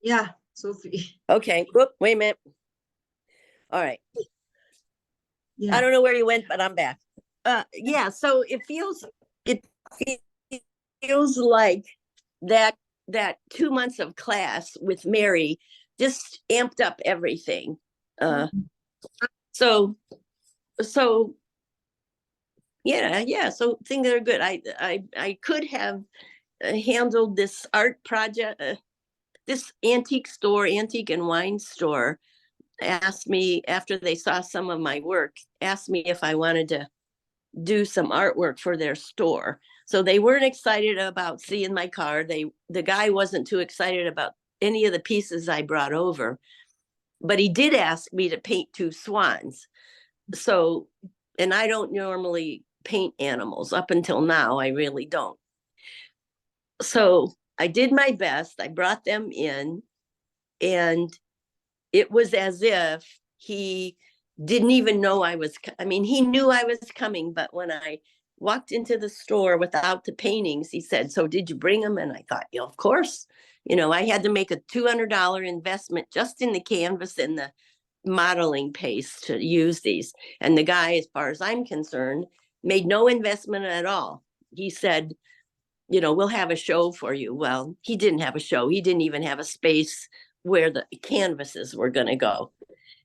Yeah, Sophie. Okay. Whoop, wait a minute. All right. Yeah. I don't know where you went, but I'm back. Yeah. So it feels like that that 2 months of class with Mary just amped up everything. So so yeah. So things that are good. I could have handled this art project. This antique and wine store asked me after they saw some of my work, asked me if I wanted to do some artwork for their store. So they weren't excited about seeing my car. The guy wasn't too excited about any of the pieces I brought over, but he did ask me to paint two swans. So, and I don't normally paint animals up until now. I really don't. So I did my best. I brought them in, and it was as if he didn't even know I mean, he knew I was coming, but when I walked into the store without the paintings, he said, "So did you bring them?" And I thought, yeah, of course. I had to make a $200 investment just in the canvas and the modeling paste to use these. And the guy, as far as I'm concerned, made no investment at all. He said, we'll have a show for you. Well, he didn't have a show. He didn't even have a space where the canvases were going to go.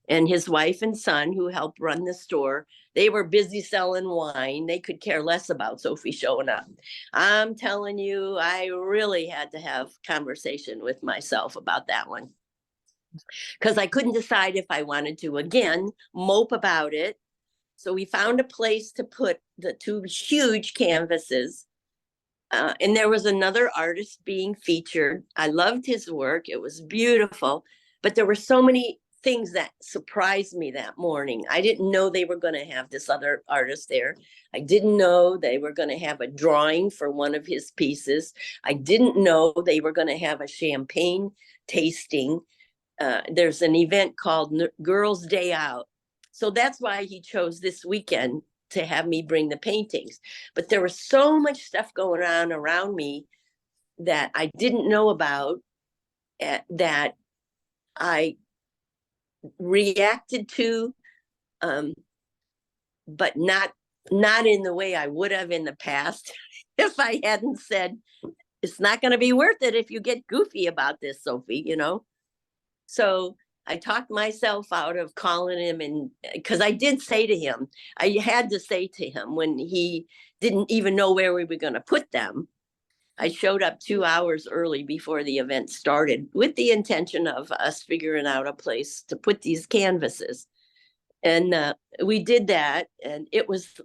And his wife and son, who helped run the store, they were busy selling wine. They could care less about Sophie showing up. I'm telling you, I really had to have conversation with myself about that one, because I couldn't decide if I wanted to, again, mope about it. So we found a place to put the two huge canvases. And there was another artist being featured. I loved his work. It was beautiful. But there were so many things that surprised me that morning. I didn't know they were going to have this other artist there. I didn't know they were going to have a drawing for one of his pieces. I didn't know they were going to have a champagne tasting. There's an event called Girls' Day Out. So that's why he chose this weekend to have me bring the paintings. But there was so much stuff going on around me that I didn't know about, that I reacted to, but not in the way I would have in the past if I hadn't said, it's not going to be worth it if you get goofy about this, Sophie. So I talked myself out of calling him, and because I did say to him, I had to say to him when he didn't even know where we were going to put them. I showed up 2 hours early before the event started with the intention of us figuring out a place to put these canvases. And we did that. And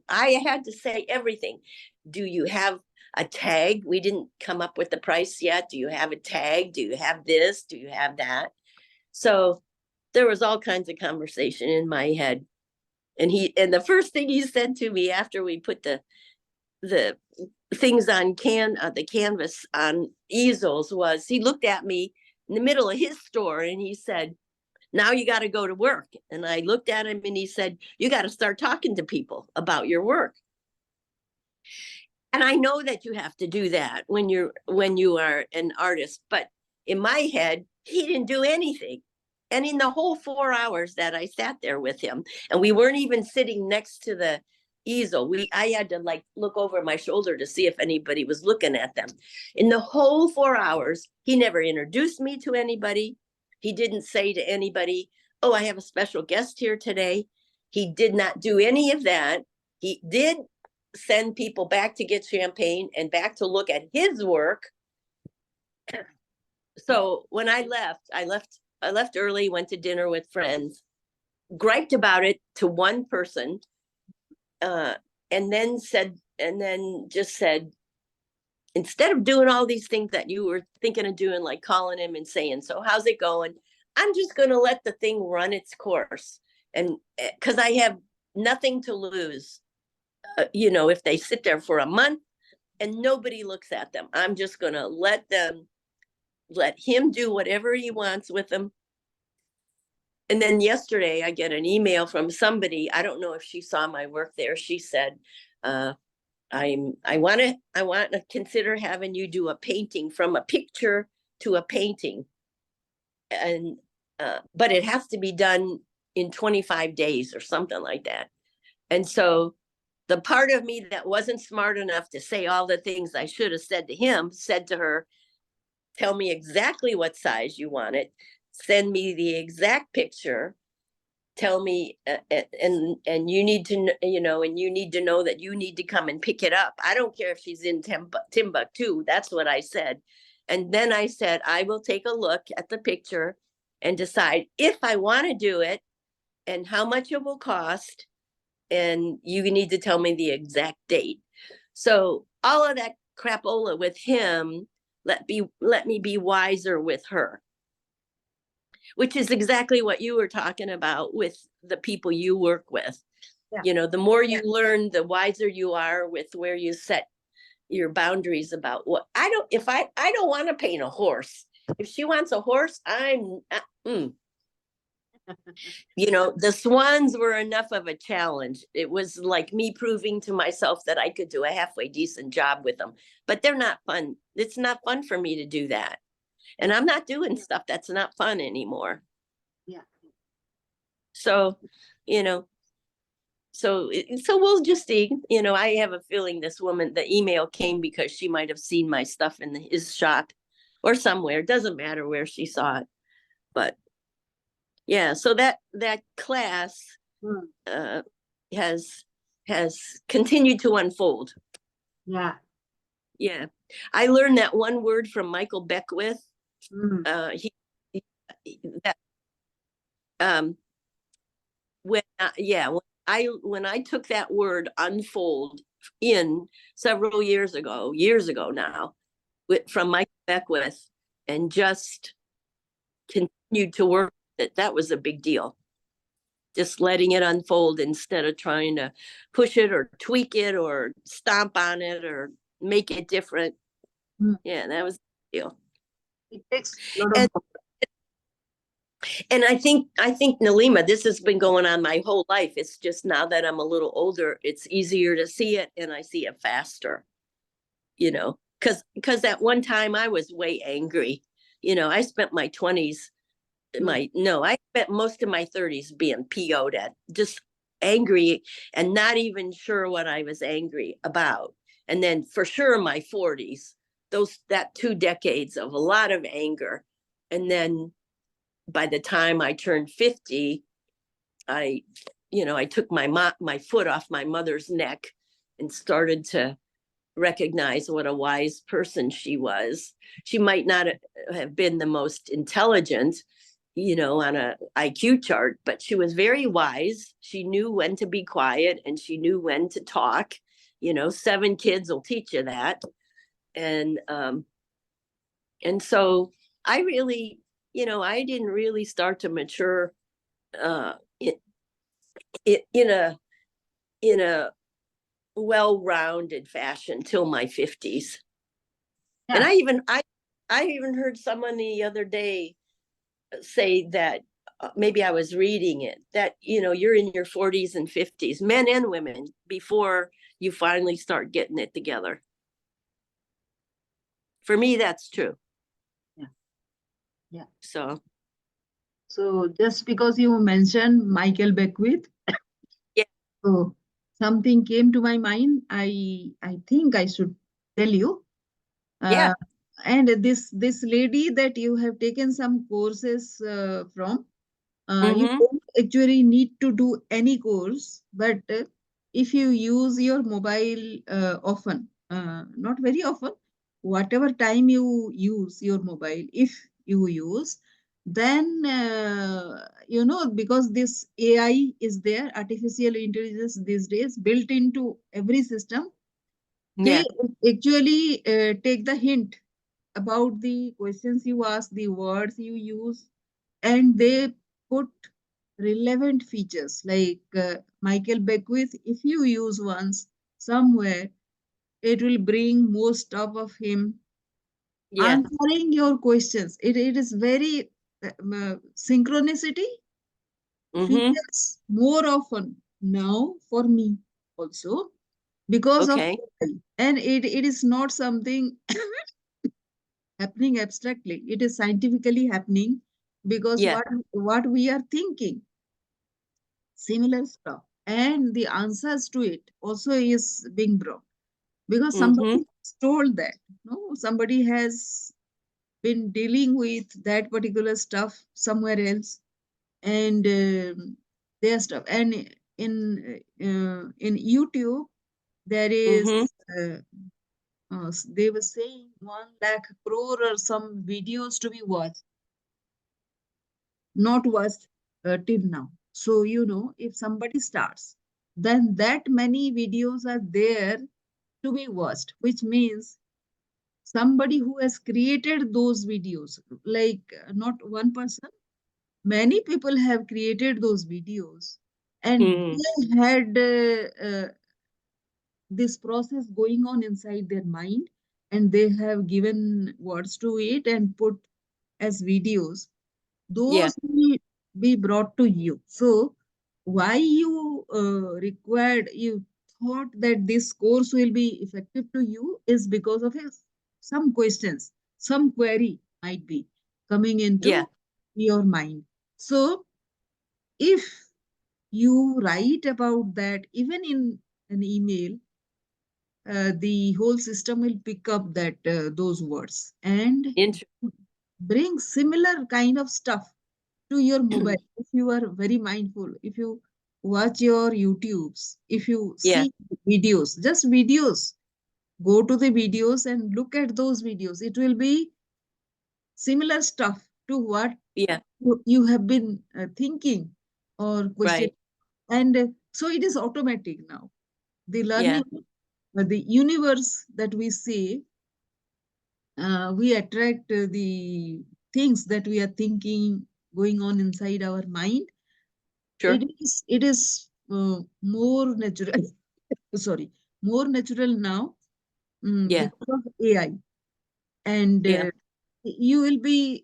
I had to say everything. Do you have a tag? We didn't come up with the price yet. Do you have a tag? Do you have this? Do you have that? So there was all kinds of conversation in my head. And the first thing he said to me after we put the things on the canvas on easels was, he looked at me in the middle of his store and he said, "Now you got to go to work." And I looked at him and he said, "You got to start talking to people about your work." And I know that you have to do that when you are an artist, but in my head, he didn't do anything. And in the whole 4 hours that I sat there with him, and we weren't even sitting next to the easel, I had to look over my shoulder to see if anybody was looking at them. In the whole 4 hours, he never introduced me to anybody. He didn't say to anybody, "Oh, I have a special guest here today." He did not do any of that. He did send people back to get champagne and back to look at his work. So when I left early, went to dinner with friends, griped about it to one person, and then just said, instead of doing all these things that you were thinking of doing, like calling him and saying, "So how's it going?" I'm just going to let the thing run its course. And because I have nothing to lose, if they sit there for a month and nobody looks at them, I'm just going to let him do whatever he wants with them. And then yesterday I get an email from somebody. I don't know if she saw my work there. She said, I want to consider having you do a painting, from a picture to a painting. and but it has to be done in 25 days or something like that. And so the part of me that wasn't smart enough to say all the things I should have said to him said to her, tell me exactly what size you want it, send me the exact picture, tell me, and you need to, and you need to know that you need to come and pick it up. I don't care if she's in Timbuktu. That's what I said. And then I said, I will take a look at the picture and decide if I want to do it and how much it will cost. And you need to tell me the exact date. So all of that crapola with him, let me be wiser with her, which is exactly what you were talking about with the people you work with. Yeah. The more you learn, the wiser you are with where you set your boundaries about what I don't want to paint a horse. If she wants a horse, the swans were enough of a challenge. It was like me proving to myself that I could do a halfway decent job with them, but they're not fun. It's not fun for me to do that. And I'm not doing stuff that's not fun anymore. Yeah. So, so we'll just see. I have a feeling this woman, the email came because she might have seen my stuff in his shop or somewhere. It doesn't matter where she saw it, but yeah. So that class has continued to unfold. Yeah. Yeah, I learned that one word from Michael Beckwith. When I took that word unfold in several years ago now, from Michael Beckwith, and just continued to work it, that was a big deal. Just letting it unfold instead of trying to push it or tweak it or stomp on it or make it different. Yeah, that was a big deal. It takes a lot of and I think Nalima, this has been going on my whole life. It's just now that I'm a little older, it's easier to see it, and I see it faster. Because at one time I was way angry. I spent my 20s, I spent most of my 30s being PO'd at, just angry and not even sure what I was angry about. And then for sure my 40s, that 2 decades of a lot of anger. And then by the time I turned 50, I took my foot off my mother's neck and started to recognize what a wise person she was. She might not have been the most intelligent, on a IQ chart, but she was very wise. She knew when to be quiet and she knew when to talk. 7 kids will teach you that. And so I really, I didn't really start to mature in a well-rounded fashion till my 50s. Yeah. And I even heard someone the other day say that maybe I was reading it, that you're in your 40s and 50s, men and women, before you finally start getting it together. For me, that's true. Yeah. So just because you mentioned Michael Beckwith, yeah. So something came to my mind. I think I should tell you. Yeah. And this lady that you have taken some courses from, you don't actually need to do any course, but if you use your mobile often, not very often, whatever time you use your mobile, if you use, then because this AI is there, artificial intelligence these days built into every system, they actually take the hint about the questions you ask, the words you use, and they put relevant features like Michael Beckwith. If you use once somewhere, it will bring most of him answering your questions. It is very synchronicity features more often now for me also because of AI. And it is not something happening abstractly. It is scientifically happening. because Yeah. what we are thinking, similar stuff, and the answers to it also is being brought, because Mm-hmm. somebody has told that, no, somebody has been dealing with that particular stuff somewhere else, and their stuff. And in YouTube there is Mm-hmm. they were saying 1 lakh crore or some videos to be watched, not watched till now. So if somebody starts, then that many videos are there to be watched, which means somebody who has created those videos, like not one person, many people have created those videos, and Mm. they had this process going on inside their mind, and they have given words to it and put as videos. Yeah. Those will be brought to you. So why you you thought that this course will be effective to you is because of some questions, some query might be coming Yeah. into your mind. So if you write about that even in an email, the whole system will pick up that those words and Inter- bring similar kind of stuff to your mobile. If you are very mindful, if you watch your YouTubes, if you yeah. see videos, just videos, go to the videos and look at those videos. It will be similar stuff to what Yeah. you have been thinking or question. Right. And so it is automatic now. The Yeah. learning, the universe that we see, we attract the things that we are thinking going on inside our mind. Sure. It is more natural. Sorry, more natural now, Yeah. because of AI. And Yeah. you'll be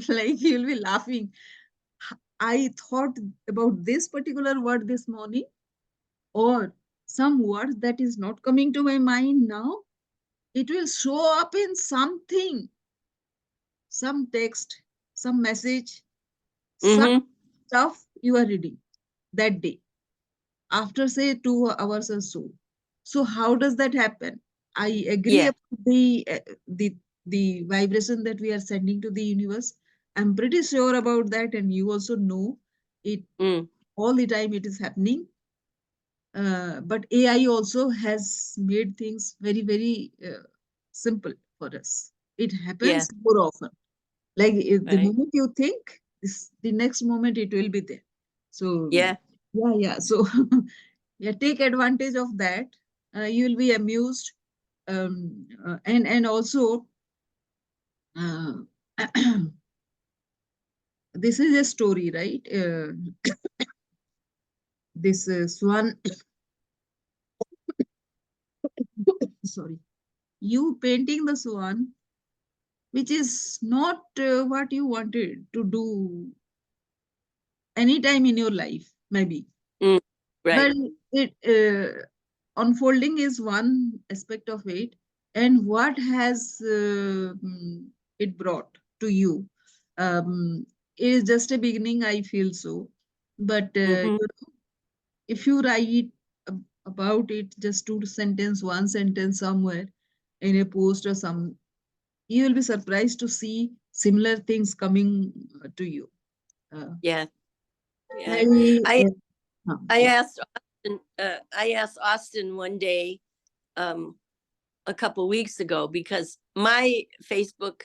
like you'll be laughing. I thought about this particular word this morning, or some word that is not coming to my mind now. It will show up in something, some text, some message, some Mm-hmm. stuff you are reading that day, after say 2 hours or so. So how does that happen? I agree Yeah. about the vibration that we are sending to the universe. I'm pretty sure about that, and you also know it. Mm. All the time it is happening. But AI also has made things very, very simple for us. It Yeah. happens more often. Like if the Right. moment you think, the next moment it will be there. So Yeah. yeah, yeah. So yeah, take advantage of that. You will be amused, and also uh, this is a story, right? This swan. Sorry, you painting the swan, which is not what you wanted to do anytime in your life, maybe. Mm. Right. But it unfolding is one aspect of it, and what has it brought to you is just a beginning. I feel so, but Mm-hmm. if you write about it, just one sentence somewhere in a post or some, you will be surprised to see similar things coming to you. Uh, Yeah. Yeah. I, I yeah. I asked Austin one day, a couple weeks ago, because my Facebook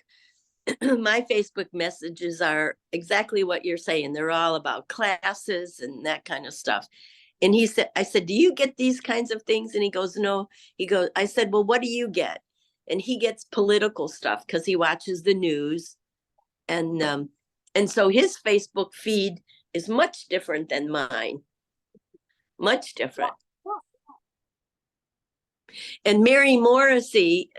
my Facebook messages are exactly what you're saying. They're all about classes and that kind of stuff. And I said, do you get these kinds of things? And he goes, no. I said, well, what do you get? And he gets political stuff because he watches the news. And so his Facebook feed is much different than mine, much different. And Mary Morrissey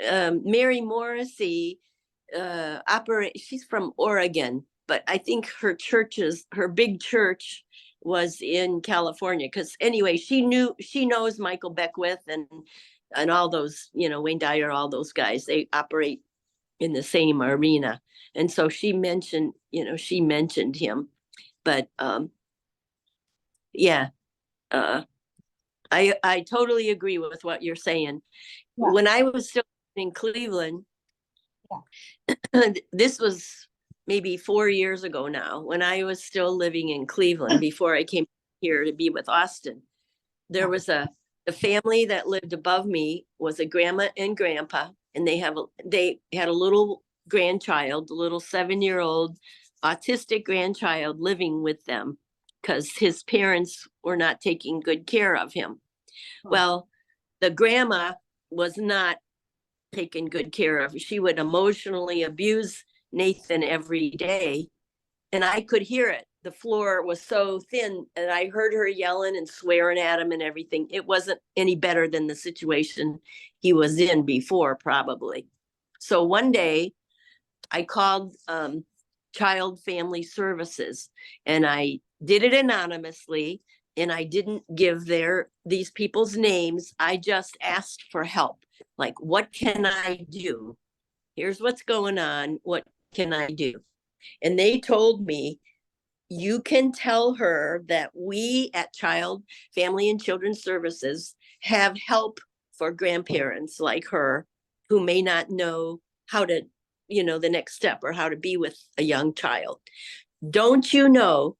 she's from Oregon, but I think her big church was in California. Because anyway, she knows Michael Beckwith and all those, Wayne Dyer, all those guys. They operate in the same arena. And so she mentioned him. But yeah, I totally agree with what you're saying. Yeah, When I was still in Cleveland, this was maybe 4 years ago now, when I was still living in Cleveland before I came here to be with Austin, there was the family that lived above me was a grandma and grandpa, and they had a little grandchild, a little 7-year-old autistic grandchild living with them because his parents were not taking good care of him. Well, the grandma was not taken good care of. She would emotionally abuse Nathan every day, and I could hear it. The floor was so thin, and I heard her yelling and swearing at him and everything. It wasn't any better than the situation he was in before, probably. So one day I called Child Family Services, and I did it anonymously, and I didn't give these people's names. I just asked for help. Like, what can I do? Here's what's going on. What can I do? And they told me, you can tell her that we at Child, Family, and Children's Services have help for grandparents like her who may not know how to, the next step or how to be with a young child. Don't you know,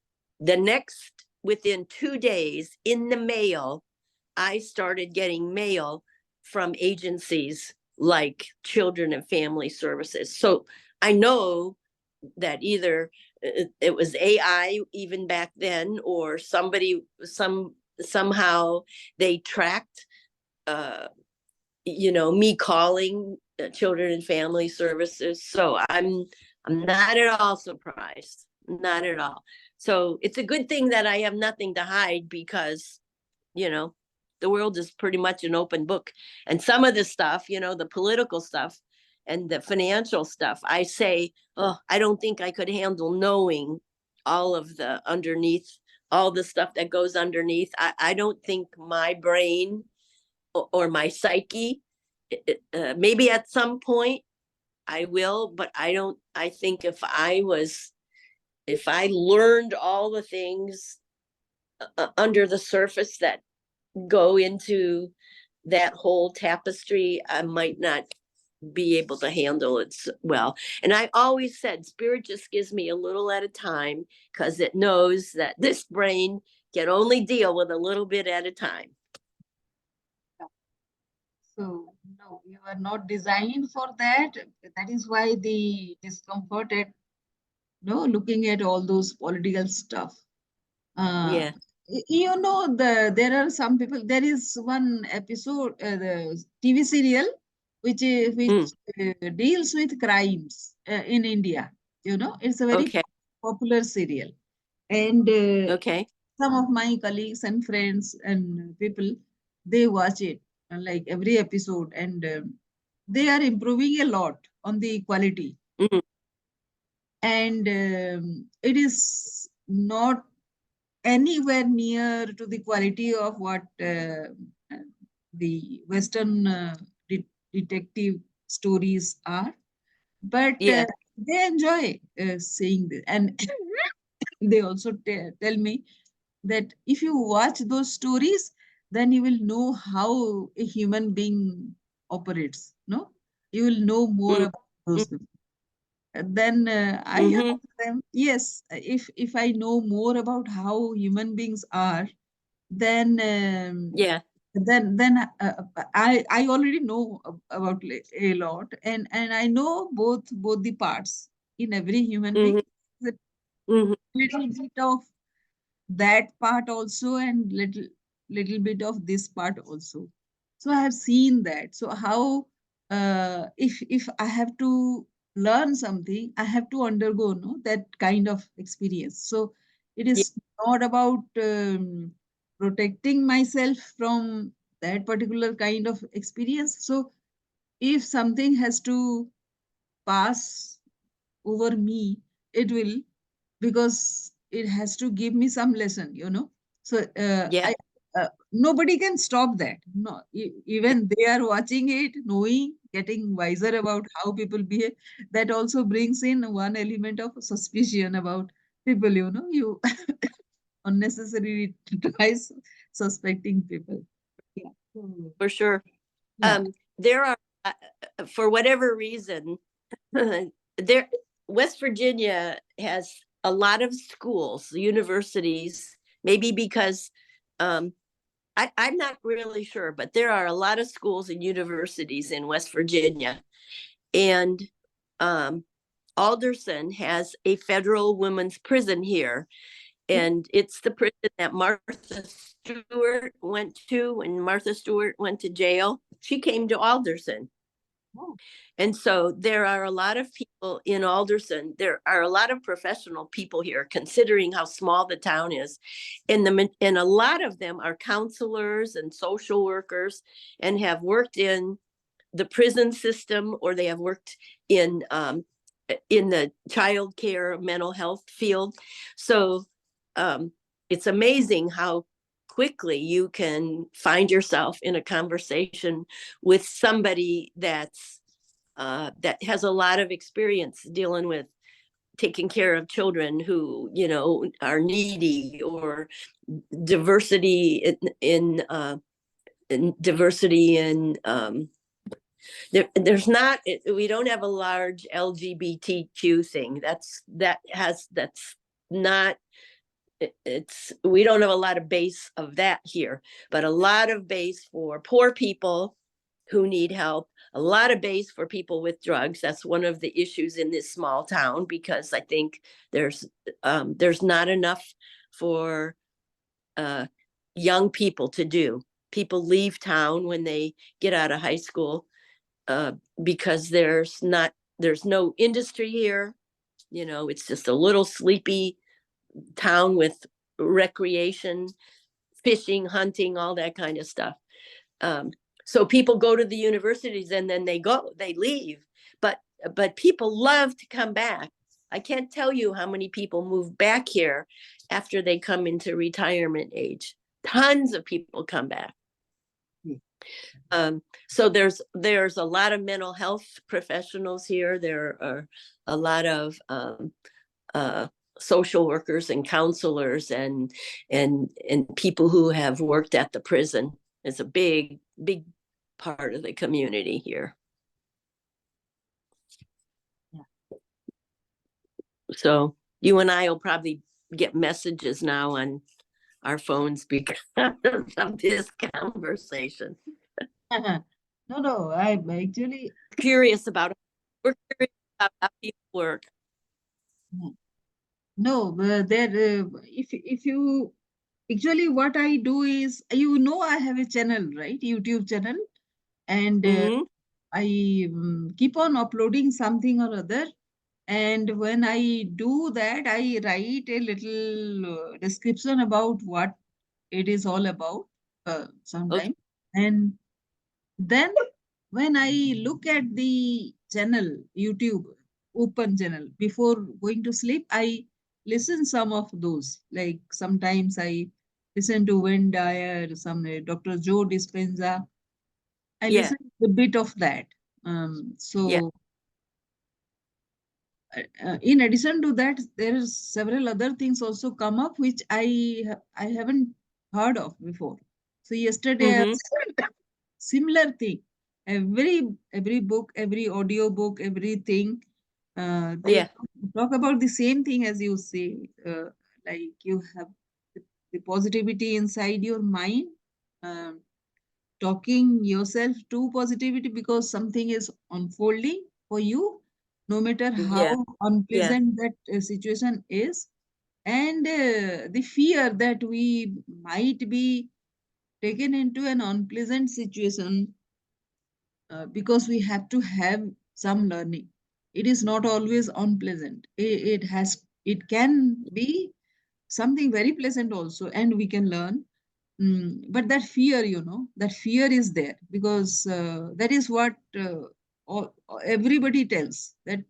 within 2 days in the mail, I started getting mail from agencies like Children and Family Services. So I know that either it was AI even back then, or somehow they tracked, me calling Children and Family Services. So I'm not at all surprised, not at all. So it's a good thing that I have nothing to hide, because you know the world is pretty much an open book. And some of the stuff, the political stuff and the financial stuff, I say, oh, I don't think I could handle knowing all of the underneath, all the stuff that goes underneath. I don't think my brain or my psyche, maybe at some point I will, but I think if I learned all the things under the surface that go into that whole tapestry, I might not be able to handle it well. And I always said, spirit just gives me a little at a time, because it knows that this brain can only deal with a little bit at a time. So no, you are not designed for that. That is why the discomforted, looking at all those political stuff. Yeah. There are some people. There is one episode, the TV serial, which deals with crimes in India. It's a very Okay. popular serial, and Okay. some of my colleagues and friends and people, they watch it like every episode, and they are improving a lot on the quality. Mhm. And it is not anywhere near to the quality of what the Western detective stories are, but Yeah. they enjoy seeing this. And they also tell me that if you watch those stories, then you will know how a human being operates. No, you will know more Mm-hmm. about those things. Then I Mm-hmm. ask them, yes, if I know more about how human beings are, then Yeah. I already know about a lot, and I know both the parts in every human being. Mm-hmm. The Mm-hmm. little bit of that part also, and little bit of this part also. So I have seen that. So how if I have to learn something, I have to undergo that kind of experience. So it Yeah. is not about protecting myself from that particular kind of experience. So if something has to pass over me, it will, because it has to give me some lesson. So Yeah. nobody can stop that. No, even they are watching it, knowing, getting wiser about how people behave. That also brings in one element of suspicion about people. You unnecessarily try suspecting people. Yeah. For sure. Yeah. There are, for whatever reason, there West Virginia has a lot of schools, universities, maybe because I'm not really sure, but there are a lot of schools and universities in West Virginia. And um, Alderson has a federal women's prison here. And it's the prison that Martha Stewart went to when Martha Stewart went to jail. She came to Alderson. Oh. And so there are a lot of people in Alderson. There are a lot of professional people here, considering how small the town is. And a lot of them are counselors and social workers and have worked in the prison system, or they have worked in the child care, mental health field. So it's amazing how quickly you can find yourself in a conversation with somebody that has a lot of experience dealing with taking care of children who are needy, or diversity in diversity in there's not, we don't have a large LGBTQ thing. That's not, we don't have a lot of base of that here, but a lot of base for poor people who need help, a lot of base for people with drugs. That's one of the issues in this small town, because I think there's not enough for young people to do. People leave town when they get out of high school because there's no industry here. It's just a little sleepy town with recreation, fishing, hunting, all that kind of stuff. So people go to the universities and then they leave. But people love to come back. I can't tell you how many people move back here after they come into retirement age. Tons of people come back. So there's a lot of mental health professionals here. There are a lot of social workers and counselors and people who have worked at the prison. It's a big part of the community here. Yeah. So you and I will probably get messages now on our phones because of this conversation. No, I'm actually curious about it. We're curious about how people work. No, if you actually, what I do is, I have a channel, right? YouTube channel, and I keep on uploading something or other. And when I do that, I write a little description about what it is all about sometime. Okay. And then when I look at the channel, YouTube open channel, before going to sleep, I listen some of those. Like sometimes I listen to Wayne Dyer, some Dr. Joe Dispenza. I Yeah. listen a bit of that. Yeah. In addition to that, there are several other things also come up which I haven't heard of before. So yesterday I similar thing. Every book, every audio book, everything, they talk about the same thing as you say. Like you have the positivity inside your mind, um, talking yourself to positivity because something is unfolding for you, no matter how Yeah. unpleasant that situation is, and the fear that we might be taken into an unpleasant situation because we have to have some learning. It is not always unpleasant. It can be something very pleasant also, and we can learn. But that fear, that fear is there because that is what everybody tells, that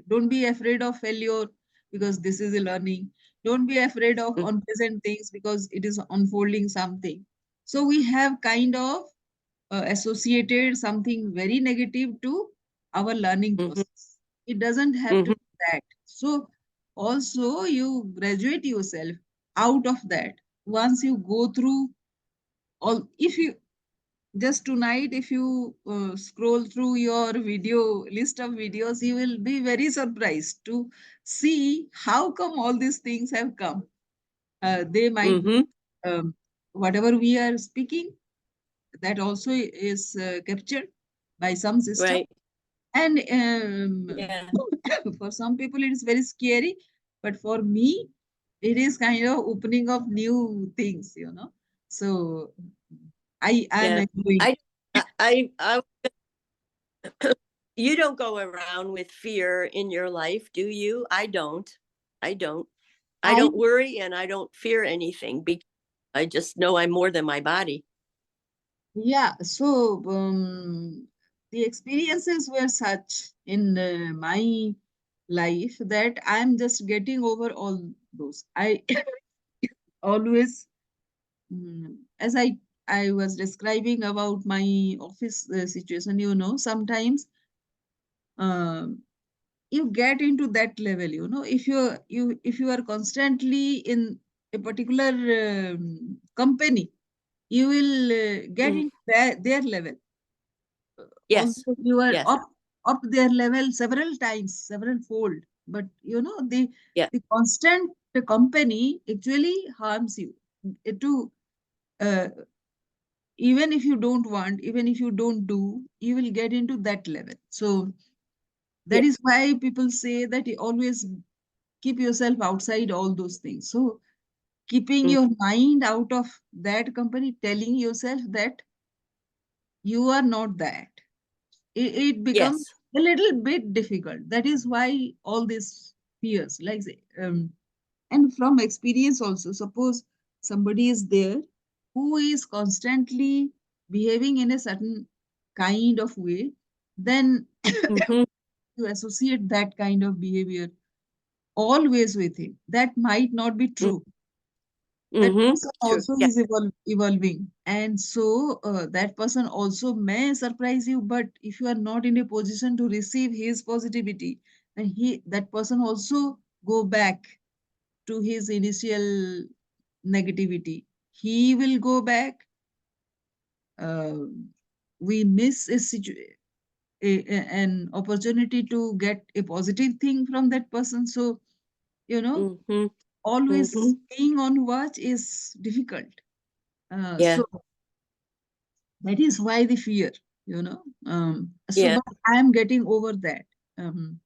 don't be afraid of failure because this is a learning. Don't be afraid of unpleasant things because it is unfolding something. So we have kind of associated something very negative to our learning Mm-hmm. process. It doesn't have to Mm-hmm. be that. So also you graduate yourself out of that. Once you go through all, if you just tonight, if you scroll through your video list of videos, you will be very surprised to see how come all these things have come. They might be Mm-hmm. whatever we are speaking, that also is captured by some system. Right. And Yeah. for some people, it is very scary. But for me, it is kind of opening of new things, you know. So I am Yeah. enjoying. I you don't go around with fear in your life, do you? I don't. I don't. I I don't worry and I don't fear anything because I just know I'm more than my body. Yeah, so the experiences were such in my life that I'm just getting over all those. I always, as I was describing about my office situation, you know, sometimes um you get into that level, you know, if you are constantly in a particular company, you will get Mm. into their level. Yes. Also you are Yes. up their level several times, several fold, but you know Yeah. the constant company actually harms you. To uh, even if you don't want, even if you don't do, you will get into that level. So Yeah. that is why people say that you always keep yourself outside all those things. So keeping Mm. your mind out of that company, telling yourself that you are not that, it becomes Yes. a little bit difficult. That is why all these fears, like, and from experience also, suppose somebody is there who is constantly behaving in a certain kind of way, then Mm-hmm. you associate that kind of behavior always with him. That might not be true. That Mm-hmm. person True. also Yeah. is evolving, and so that person also may surprise you, but if you are not in a position to receive his positivity, then that person also go back to his initial negativity. He will go back. uh, we miss an opportunity to get a positive thing from that person. So you know, Mm-hmm. Mm-hmm. always being on watch is difficult. Yeah. So that is why the fear, you know. So Yeah. but I am getting over that. um,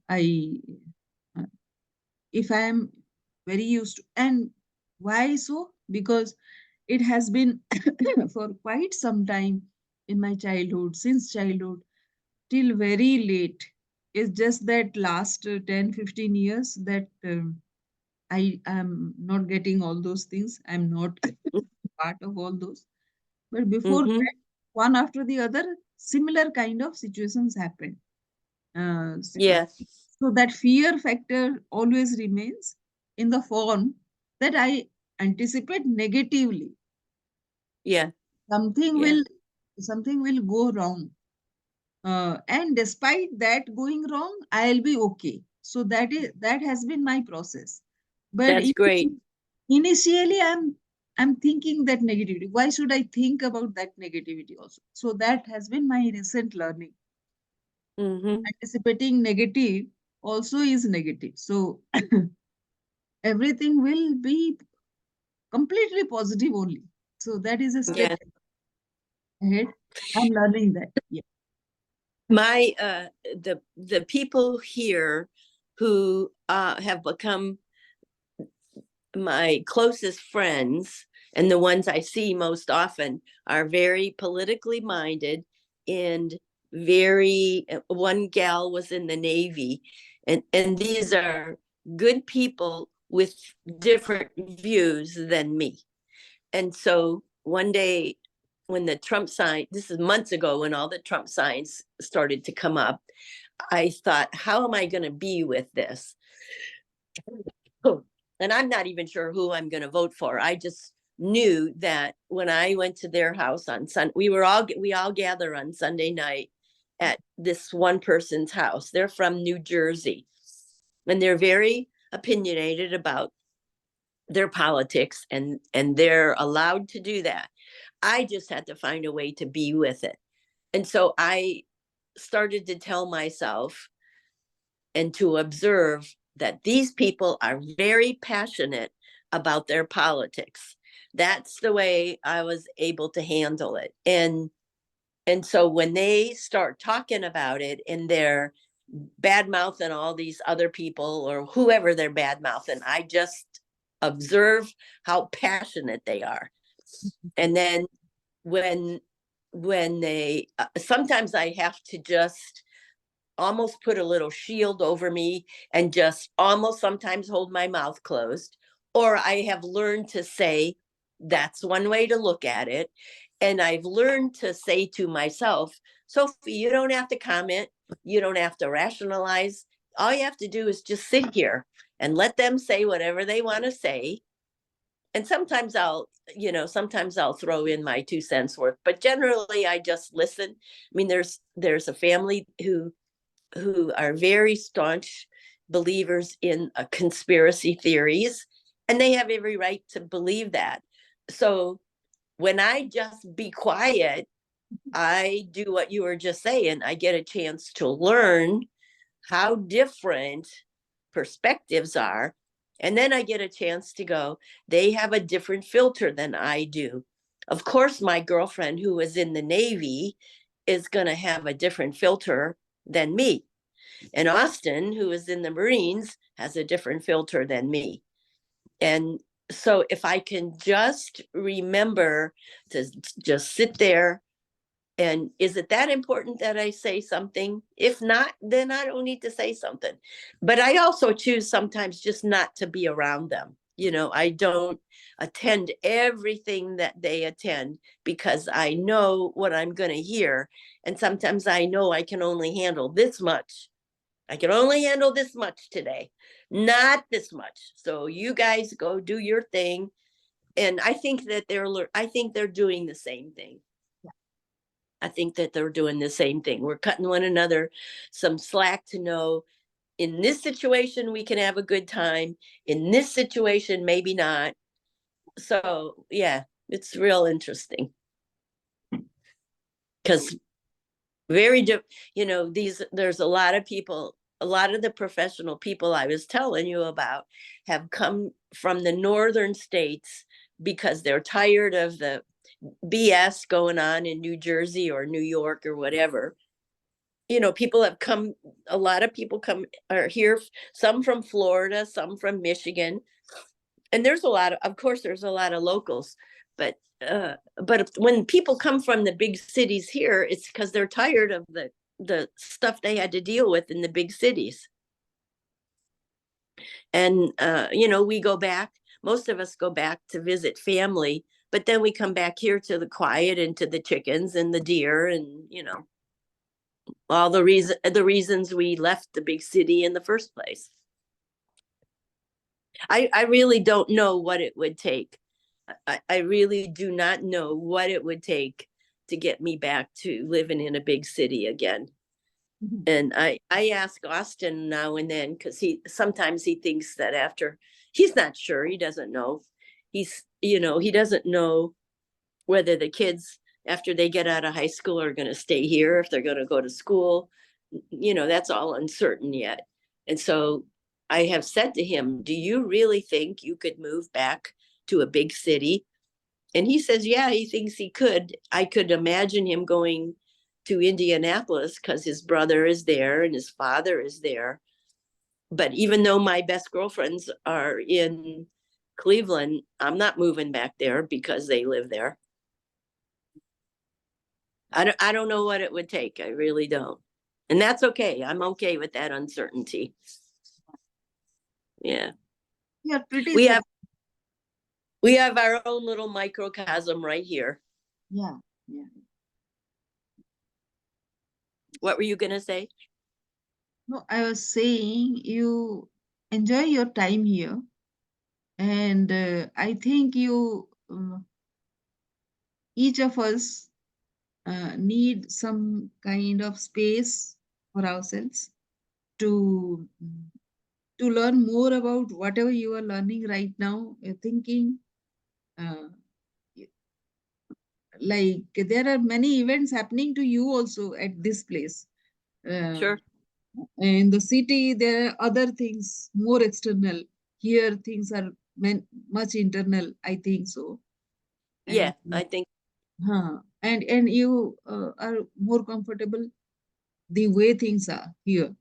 I uh, if I am very used to, and why so, because it has been for quite some time in my childhood, since childhood till very late. It's just that last 10 15 years that I am not getting all those things. I'm not part of all those. But before Mm-hmm. that, one after the other, similar kind of situations happen. Uh, s- uh, Yeah. so that fear factor always remains in the form that I anticipate negatively. Yeah. Something Yeah. will something will go wrong. And despite that going wrong, I'll be okay. So that has been my process. But That's great. initially I'm thinking that negativity. Why should I think about that negativity also? So that has been my recent learning. Mm-hmm. Anticipating negative also is negative. So everything will be completely positive only. So that is a step Yeah. ahead. I'm learning that. Yeah. My the people here who have become my closest friends and the ones I see most often are very politically minded and very one gal was in the Navy, and these are good people with different views than me. And so one day when the Trump sign, this is months ago when all the Trump signs started to come up, I thought, how am I going to be with this? And I'm not even sure who I'm going to vote for. I just knew that when I went to their house on Sunday, we all gather on Sunday night at this one person's house. They're from New Jersey, and they're very opinionated about their politics, and they're allowed to do that. I just had to find a way to be with it. And so I started to tell myself and to observe that these people are very passionate about their politics. That's the way I was able to handle it. And so when they start talking about it and they're bad mouthing all these other people or whoever they're bad mouthing, I just observe how passionate they are. And then when they sometimes I have to just almost put a little shield over me and just almost sometimes hold my mouth closed. Or I have learned to say, that's one way to look at it. And I've learned to say to myself, Sophie, you don't have to comment. You don't have to rationalize. All you have to do is just sit here and let them say whatever they want to say. And sometimes sometimes I'll throw in my 2 cents worth, but generally I just listen. I mean, there's a family who are very staunch believers in conspiracy theories, and they have every right to believe that. So when I just be quiet, I do what you were just saying. I get a chance to learn how different perspectives are. And then I get a chance to go, they have a different filter than I do. Of course, my girlfriend who was in the Navy is going to have a different filter than me. And Austin, who is in the Marines, has a different filter than me. And so if I can just remember to just sit there, and is it that important that I say something? If not, then I don't need to say something. But I also choose sometimes just not to be around them. I don't attend everything that they attend because I know what I'm going to hear. And sometimes I know I can only handle this much. I can only handle this much today, not this much. So you guys go do your thing. And I think that they're doing the same thing. I think that they're doing the same thing. We're cutting one another some slack to know in this situation, we can have a good time. In this situation, maybe not. So yeah, it's real interesting. Because there's a lot of people, a lot of the professional people I was telling you about have come from the northern states because they're tired of the BS going on in New Jersey or New York or whatever. People have come, a lot of people are here, some from Florida, some from Michigan. And there's of course, there's a lot of locals, but when people come from the big cities here, it's because they're tired of the stuff they had to deal with in the big cities. And we go back, most of us go back to visit family, but then we come back here to the quiet and to the chickens and the deer and all the reasons we left the big city in the first place. I really don't know what it would take. I really do not know what it would take to get me back to living in a big city again. Mm-hmm. And I ask Austin now and then, because sometimes he thinks that he's not sure, he doesn't know. He doesn't know whether the kids, after they get out of high school, are going to stay here, if they're going to go to school. That's all uncertain yet. And so I have said to him, do you really think you could move back to a big city? And he says, yeah, he thinks he could. I could imagine him going to Indianapolis because his brother is there and his father is there. But even though my best girlfriends are in Cleveland, I'm not moving back there because they live there. I don't know what it would take. I really don't. And that's okay. I'm okay with that uncertainty. Yeah. Yeah, pretty we have our own little microcosm right here. Yeah. What were you going to say? No, I was saying you enjoy your time here. And I think you uh, each of us need some kind of space for ourselves to learn more about whatever you are learning right now. You're thinking, uh, like there are many events happening to you also at this place. Sure. In the city, there are other things more external. Here, things are much internal. I think so. And Yeah, I think. and you are more comfortable the way things are here.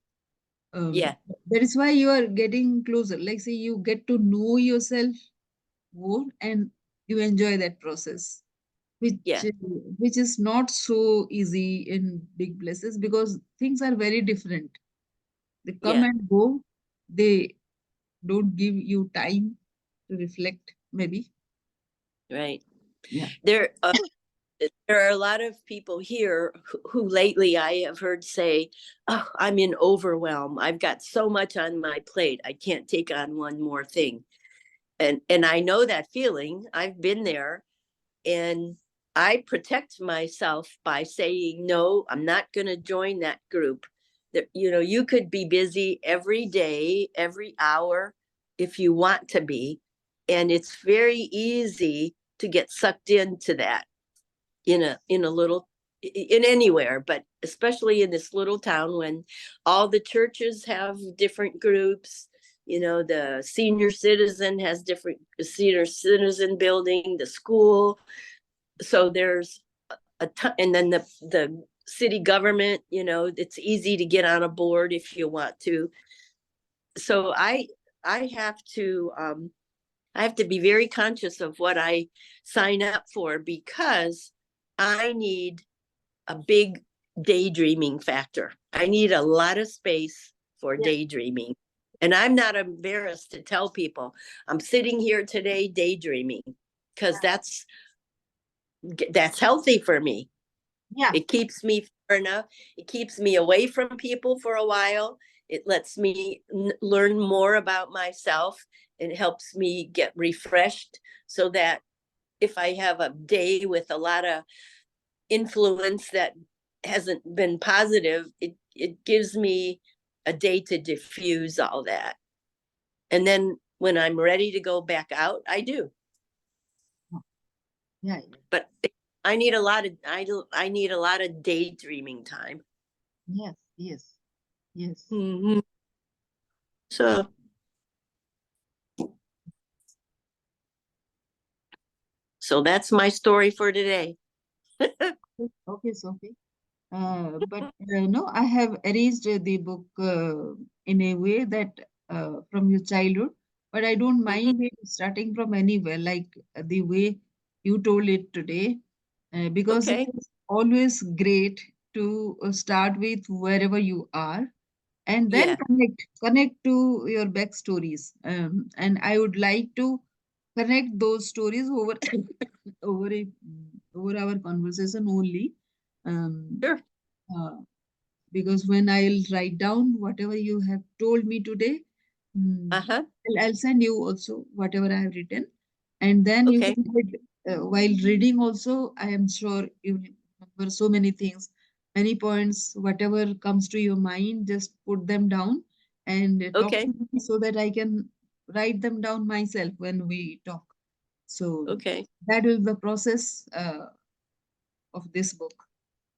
Yeah, That is why you are getting closer. Like say, you get to know yourself more, and you enjoy that process, which yeah, which is not so easy in big places because things are very different. They come yeah, and go. They don't give you time to reflect, maybe. right. Yeah. There, there are a lot of people here who lately I have heard say, "Oh, I'm in overwhelm. I've got so much on my plate. I can't take on one more thing." And I know that feeling. I've been there, and I protect myself by saying, "No, I'm not going to join that group." That you could be busy every day, every hour, if you want to be, and it's very easy to get sucked into that in a little in anywhere, but especially in this little town when all the churches have different groups. The senior citizen has different senior citizen building, the school. So there's a ton, and then the city government. It's easy to get on a board if you want to. So I have to be very conscious of what I sign up for, because I need a big daydreaming factor. I need a lot of space for Yeah. daydreaming. And I'm not embarrassed to tell people I'm sitting here today daydreaming, because that's healthy for me. Yeah. It keeps me far enough. It keeps me away from people for a while. It lets me learn more about myself. It helps me get refreshed, so that if I have a day with a lot of influence that hasn't been positive, it gives me a day to diffuse all that. And then when I'm ready to go back out, I do. Yeah. But I need a lot of daydreaming time. Yes. Yes. Yes. Mm-hmm. So that's my story for today. Okay, Sophie. But no, I have arranged the book in a way that from your childhood, but I don't Mhm. mind it starting from anywhere, like the way you told it today, because it Okay. is always great to start with wherever you are and then Yeah. connect to your backstories. And I would like to connect those stories over over a, over our conversation only. Um, Sure. uh, because when I'll write down whatever you have told me today, Uh-huh. I'll send you also whatever I have written, and then you Okay. can read. While reading, also, I am sure you will remember so many things, many points, whatever comes to your mind, just put them down and talk Okay. to me so that I can write them down myself when we talk. So Okay. that is the process of this book.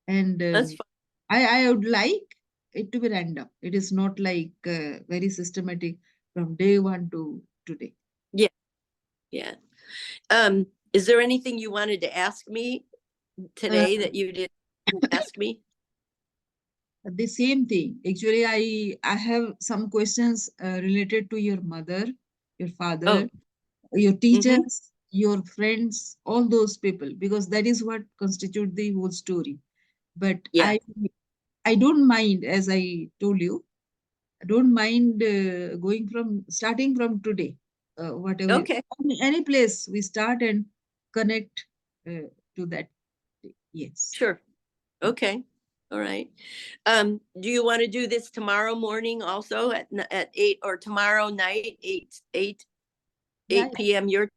And That's fine. I would like it to be random. It is not like very systematic from day one to today. Yeah. Yeah. Is there anything you wanted to ask me Uh, today that you didn't ask me? the same thing. Actually, I have some questions related to your mother, your father, Oh. your Mm-hmm. teachers, your friends, all those people, because that is what constitute the whole story. But Yeah. I don't mind, as I told you, I don't mind going from starting from today, whatever Okay. any place we start and connect to that. Yes. Sure. Okay. All right. Do you want to do this tomorrow morning also at 8, or tomorrow night, 8 Yeah, 8 p.m. your